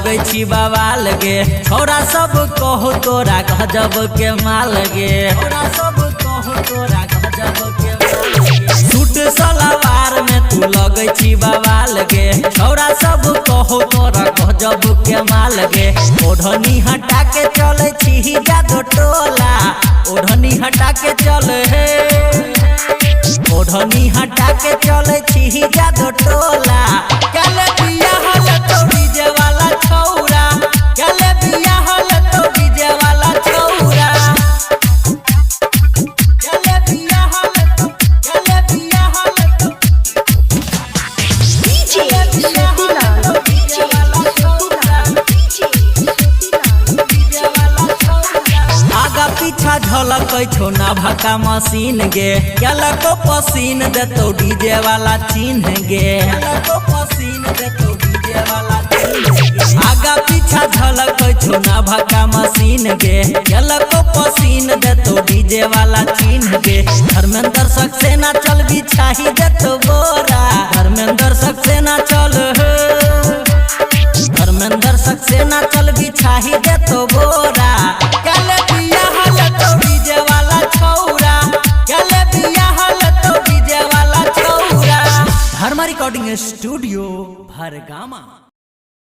लगे छी बवाल गे छोरा सब कहो तोरा गजब के माल गे छोरा सब कहो तोरा गजब के माल गे सूट सलवार में तू लगे छी बवाल गे छोरा सब कहो तोरा गजब के माल गे ओढ़नी हटा के चले छी जादो टोला ओढ़नी हटा के चले हे ओढ़नी हटा के चले छी जादो टोला चले बिया हल तो डीजे वाला छौरा चले बिया हल तो डीजे वाला छौरा चले बिया हल तो DJ Sotilal DJ आगा पीछा झलक छो ना भका मशीन गे केला को पसीन देतो डीजे वाला चिन्ह गे केला को पसीन देतो डीजे वाला चिन्ह आगा पीछा झलक छो ना भका मशीन गे केला को पसीन देतो डीजे वाला चिन्ह गे धर्मेंद्र सक्सेना चल बिछाही देतो बोरा धर्मेंद्र सक्सेना चल धर्मेंद्र सक्सेना चल बिछाही देतो बोरा चले बिया हल तो डीजे वाला छौरा चले बिया हल तो डीजे वाला छौरा धर्मा रिकॉर्डिंग स्टूडियो भरगामा।